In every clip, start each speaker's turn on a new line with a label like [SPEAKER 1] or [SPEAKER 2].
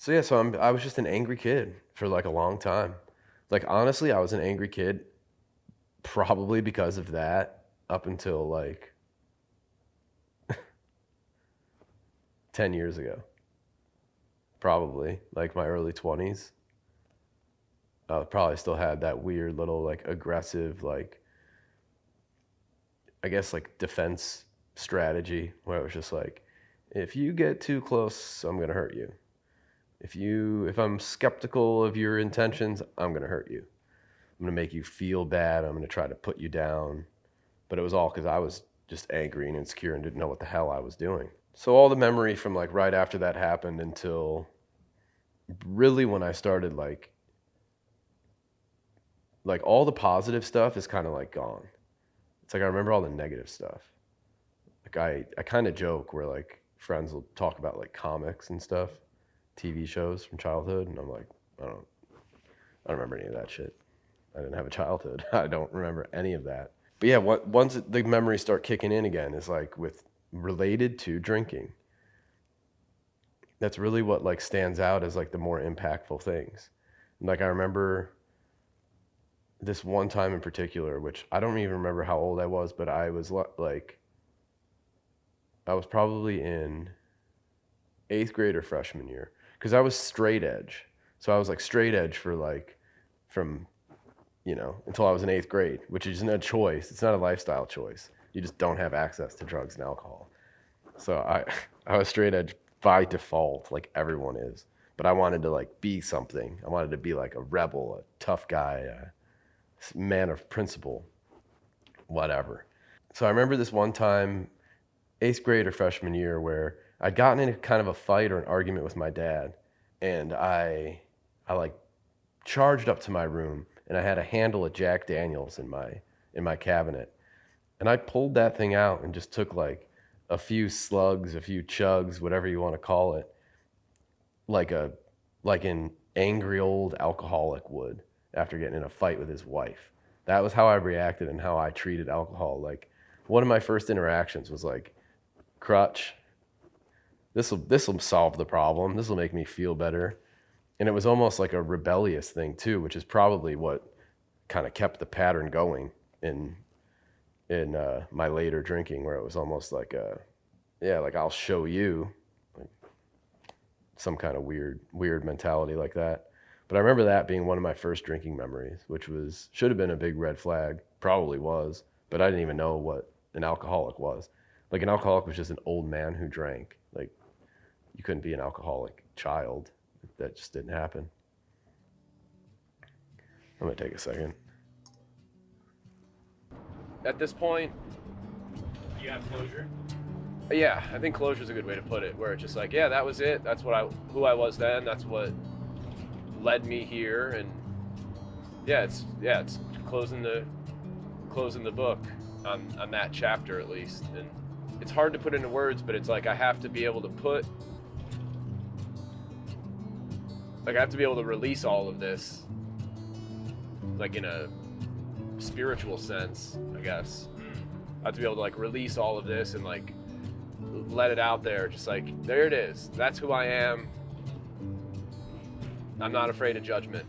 [SPEAKER 1] So yeah, so I was just an angry kid for like a long time. Like honestly, I was an angry kid probably because of that up until like 10 years ago. Probably like my early 20s. I probably still had that weird little like aggressive like I guess like defense strategy where it was just like if you get too close, I'm going to hurt you. If I'm skeptical of your intentions, I'm going to hurt you. I'm going to make you feel bad. I'm going to try to put you down. But it was all because I was just angry and insecure and didn't know what the hell I was doing. So all the memory from like right after that happened until really when I started like all the positive stuff is kind of like gone. It's like I remember all the negative stuff. Like I kind of joke where like friends will talk about like comics and stuff, TV shows from childhood, and I'm like, I don't I don't remember any of that shit. I didn't have a childhood. I don't remember any of that. But yeah, once the memories start kicking in again is like with related to drinking. That's really what like stands out as like the more impactful things. Like I remember this one time in particular, which I don't even remember how old I was, but I was like, I was probably in eighth grade or freshman year because I was straight edge. So I was like straight edge for like from until I was in eighth grade, which isn't a choice. It's not a lifestyle choice. You just don't have access to drugs and alcohol. So I was straight edge by default, like everyone is. But I wanted to like be something. I wanted to be like a rebel, a tough guy, a man of principle, whatever. So I remember this one time, eighth grade or freshman year, where I'd gotten in kind of a fight or an argument with my dad, and I like charged up to my room, and I had a handle of Jack Daniels in my cabinet, and I pulled that thing out and just took like a few slugs, a few chugs, whatever you want to call it, like a like an angry old alcoholic would after getting in a fight with his wife. That was how I reacted and how I treated alcohol. Like one of my first interactions was like, crutch, this will solve the problem. This will make me feel better. And it was almost like a rebellious thing too, which is probably what kind of kept the pattern going in my later drinking, where it was almost like like I'll show you, like some kind of weird mentality like that. But I remember that being one of my first drinking memories, which should have been a big red flag, probably was, but I didn't even know what an alcoholic was. Like an alcoholic was just an old man who drank. Like you couldn't be an alcoholic child. That just didn't happen. I'm gonna take a second. At this point,
[SPEAKER 2] You have closure?
[SPEAKER 1] yeah, I think closure is a good way to put it. Where it's just like, yeah, that was it. That's who I was then. That's what led me here, and it's closing the book on that chapter at least. And it's hard to put into words, but it's like I have to be able to release all of this, like in a spiritual sense, I guess. I have to be able to like release all of this and like let it out there, just like there it is. That's who I am. I'm not afraid of judgment.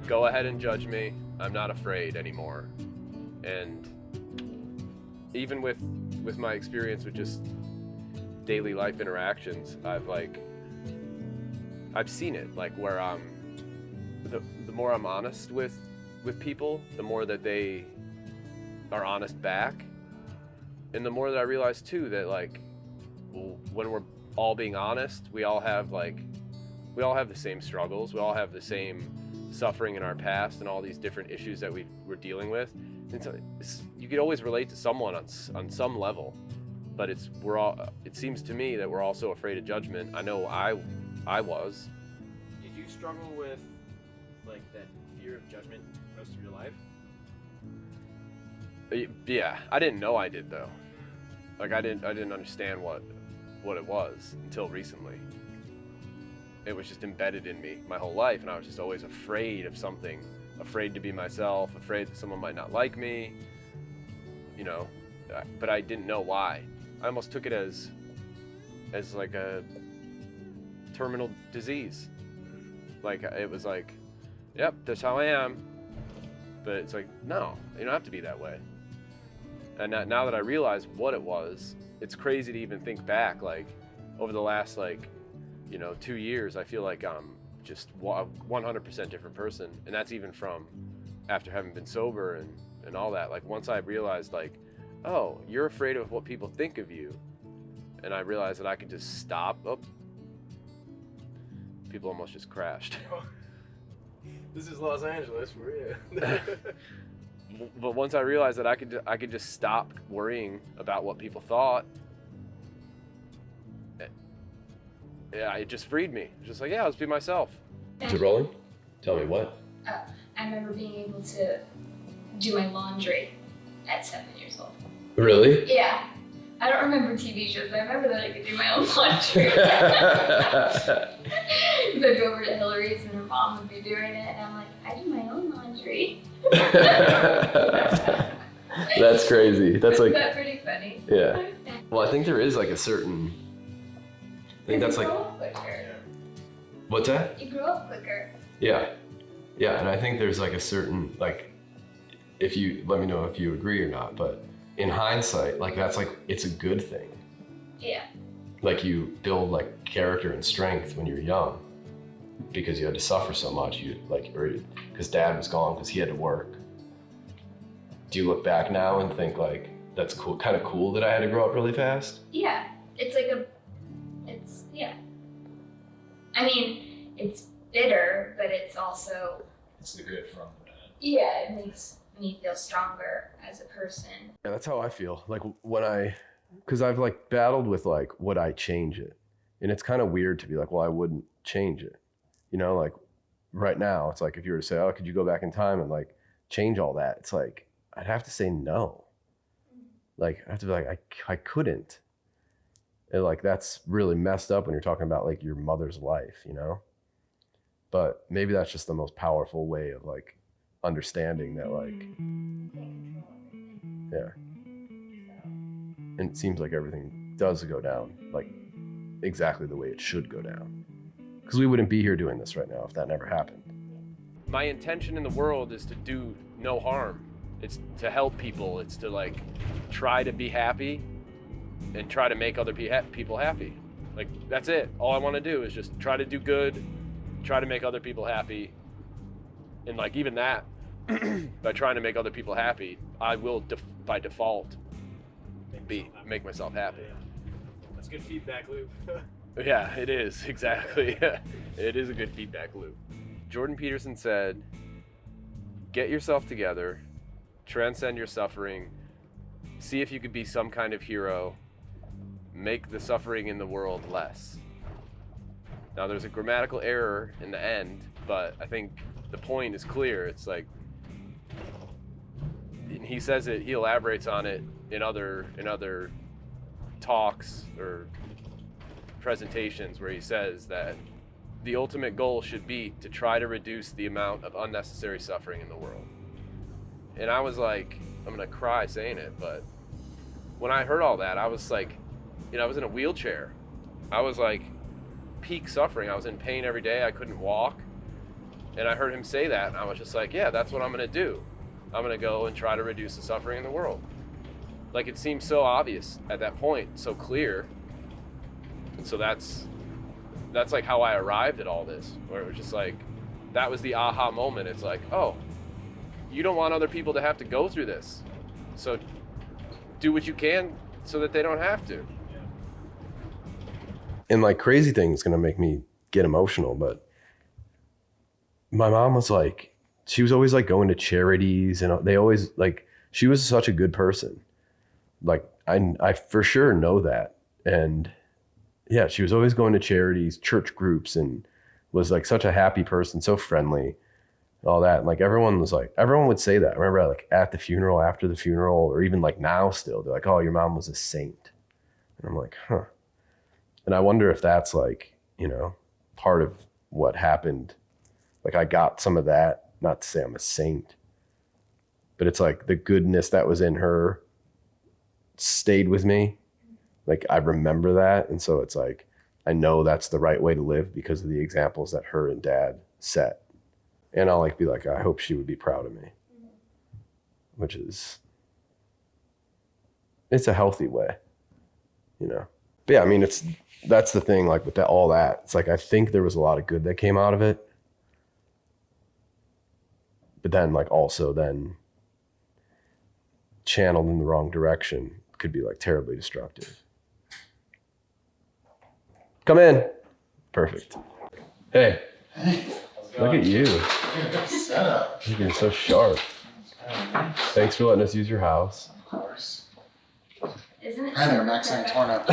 [SPEAKER 1] Go ahead and judge me. I'm not afraid anymore. And even with my experience with just daily life interactions, I've seen it, like where the more I'm honest with people, the more that they are honest back. And the more that I realize too that like when we're all being honest, we all have the same struggles, we all have the same suffering in our past and all these different issues that we're dealing with. And so you could always relate to someone on some level, but it seems to me that we're also afraid of judgment. I know I was.
[SPEAKER 2] Did you struggle with like that fear of judgment most of your life?
[SPEAKER 1] Yeah, I didn't know I did though. Like I didn't understand what it was until recently. It was just embedded in me my whole life, and I was just always afraid of something, afraid to be myself, afraid that someone might not like me, but I didn't know why. I almost took it as like
[SPEAKER 3] terminal disease. Like, it was like, yep, that's how I am. But it's like, no, you don't have to be that way. And now that I realize what it was, it's crazy to even think back. Like, over the last, 2 years, I feel like I'm just a 100% different person. And that's even from after having been sober and all that. Like, once I realized, like, oh, you're afraid of what people think of you. And I realized that I could just stop. Oh, people almost just crashed.
[SPEAKER 2] This is Los Angeles for you.
[SPEAKER 3] But once I realized that I could just stop worrying about what people thought, yeah, it just freed me. Just like, yeah, let's be myself.
[SPEAKER 1] Is it rolling? Tell me what?
[SPEAKER 4] I remember being able to do my laundry at 7 years old.
[SPEAKER 1] Really?
[SPEAKER 4] Yeah. I don't remember TV shows, but I remember that I could do my own laundry. I'd go over to Hillary's and her mom would be doing it, and I'm like, I do my own laundry.
[SPEAKER 1] That's crazy. That's
[SPEAKER 4] Isn't
[SPEAKER 1] like,
[SPEAKER 4] that pretty funny?
[SPEAKER 1] yeah. Well, I think there is like a certain, I think that's
[SPEAKER 4] You
[SPEAKER 1] like,
[SPEAKER 4] grow up quicker.
[SPEAKER 1] what's that?
[SPEAKER 4] You grow up quicker.
[SPEAKER 1] Yeah. Yeah, and I think there's like a certain, like, if you, let me know if you agree or not, but in hindsight, like that's like, it's a good thing.
[SPEAKER 4] Yeah.
[SPEAKER 1] Like you build like character and strength when you're young because you had to suffer so much, or because dad was gone because he had to work. Do you look back now and think like, that's cool, kind of cool that I had to grow up really fast?
[SPEAKER 4] Yeah. It's like yeah. I mean, it's bitter, but it's also,
[SPEAKER 2] It's the good from the bad.
[SPEAKER 4] yeah, it makes me feel stronger as a person.
[SPEAKER 1] Yeah, that's how I feel. Like because I've like battled with like, would I change it? And it's kind of weird to be like, well, I wouldn't change it. You know, like right now, it's like if you were to say, oh, could you go back in time and like change all that? It's like, I'd have to say no. Like I have to be like, I couldn't. And like, that's really messed up when you're talking about like your mother's life, you know? But maybe that's just the most powerful way of like understanding that like, yeah. And it seems like everything does go down like exactly the way it should go down. Because we wouldn't be here doing this right now if that never happened.
[SPEAKER 3] My intention in the world is to do no harm. It's to help people. It's to like try to be happy and try to make other people happy. Like that's it. All I want to do is just try to do good, try to make other people happy. And like even that, by trying to make other people happy, I will by default make myself happy.
[SPEAKER 2] That's good feedback loop.
[SPEAKER 3] Yeah, it is, exactly. It is a good feedback loop. Jordan Peterson said, get yourself together, transcend your suffering, see if you could be some kind of hero, make the suffering in the world less. Now there's a grammatical error in the end, but I think the point is clear. It's like, he says it, he elaborates on it in other talks or presentations where he says that the ultimate goal should be to try to reduce the amount of unnecessary suffering in the world. And I was like, I'm gonna cry saying it, but when I heard all that, I was like, I was in a wheelchair. I was like peak suffering. I was in pain every day. I couldn't walk. And I heard him say that, and I was just like, yeah, that's what I'm gonna do. I'm gonna go and try to reduce the suffering in the world. Like it seemed so obvious at that point, so clear. And so that's like how I arrived at all this, where it was just like, that was the aha moment. It's like, oh, you don't want other people to have to go through this. So do what you can so that they don't have to.
[SPEAKER 1] And like crazy things gonna make me get emotional, but my mom was like, she was always like going to charities and they always like, she was such a good person. Like I for sure know that. And yeah, she was always going to charities, church groups, and was like such a happy person, so friendly, all that. And like everyone would say that. I remember like at the funeral, after the funeral, or even like now still, they're like, oh, your mom was a saint. And I'm like, huh. And I wonder if that's like, part of what happened. Like I got some of that, not to say I'm a saint, but it's like the goodness that was in her stayed with me. Like I remember that. And so it's like, I know that's the right way to live because of the examples that her and dad set. And I'll like be like, I hope she would be proud of me, which is, it's a healthy way, you know? But yeah, I mean, that's the thing, like with that, all that, it's like, I think there was a lot of good that came out of it. But then like also then channeled in the wrong direction could be like terribly destructive. Come in. Perfect. Hey. Look at you.
[SPEAKER 5] Setup.
[SPEAKER 1] You're so sharp. Thanks for letting us use your house.
[SPEAKER 5] Of course.
[SPEAKER 4] Isn't it?
[SPEAKER 5] I know, Max ain't torn up.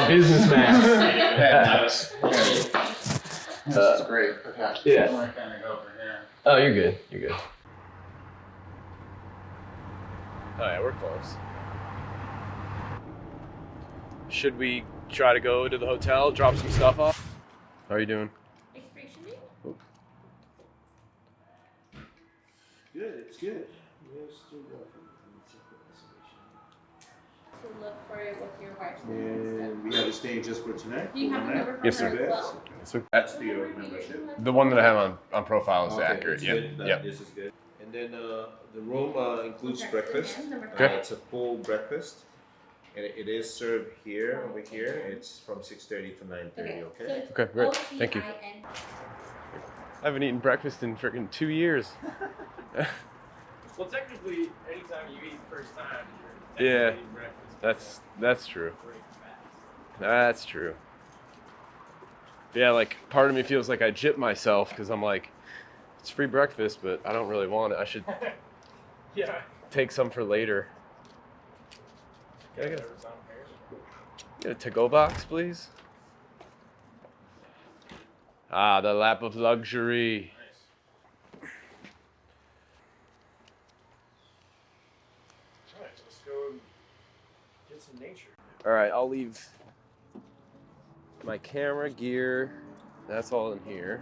[SPEAKER 1] Businessman.
[SPEAKER 5] Yeah, it does. This is great. Okay.
[SPEAKER 1] Yeah.
[SPEAKER 5] I'm not gonna go over here.
[SPEAKER 1] Oh, you're good. You're good.
[SPEAKER 3] Oh yeah, we're close. Should we try to go to the hotel, drop some stuff off? How are you doing?
[SPEAKER 6] Good, it's good.
[SPEAKER 7] To look for it with your wife's name and
[SPEAKER 6] And we have a stay just for tonight.
[SPEAKER 7] stuff. Do you have a number for
[SPEAKER 3] Yes,
[SPEAKER 7] her
[SPEAKER 3] sir.
[SPEAKER 7] as well?
[SPEAKER 3] So
[SPEAKER 6] That's for your membership.
[SPEAKER 3] the one that I have on profile is
[SPEAKER 6] Okay,
[SPEAKER 3] accurate.
[SPEAKER 6] that's
[SPEAKER 3] Yep.
[SPEAKER 6] good.
[SPEAKER 3] Yep.
[SPEAKER 6] This is good. And then the room includes
[SPEAKER 7] Okay,
[SPEAKER 6] breakfast.
[SPEAKER 7] and number
[SPEAKER 3] Okay.
[SPEAKER 6] It's a full breakfast. And it is served here, over here. It's from 6:30 to 9:30, okay?
[SPEAKER 7] So it's
[SPEAKER 3] Okay, great. Thank you.
[SPEAKER 7] OTIN.
[SPEAKER 3] I haven't eaten breakfast in freaking 2 years.
[SPEAKER 2] Well, technically, anytime you eat first time,
[SPEAKER 3] Yeah.
[SPEAKER 2] you're technically eating breakfast.
[SPEAKER 3] That's true.
[SPEAKER 2] Break fast.
[SPEAKER 3] That's true. Yeah, like part of me feels like I gypped myself because I'm like, it's free breakfast, but I don't really want it. I should
[SPEAKER 2] Yeah.
[SPEAKER 3] take some for later. Can I get
[SPEAKER 2] Whatever's on here.
[SPEAKER 3] a to-go box, please? Ah, the lap of luxury.
[SPEAKER 2] Nice. Alright, let's go get some nature.
[SPEAKER 3] All right, I'll leave my camera gear. That's all in here.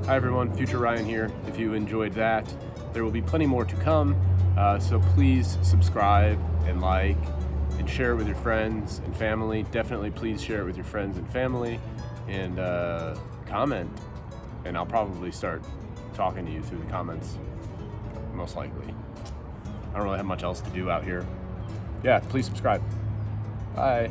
[SPEAKER 3] Hi everyone, Future Ryan here. If you enjoyed that, there will be plenty more to come. So please subscribe and like and share it with your friends and family. Definitely please share it with your friends and family and comment. And I'll probably start talking to you through the comments, most likely. I don't really have much else to do out here. Yeah, please subscribe. Bye.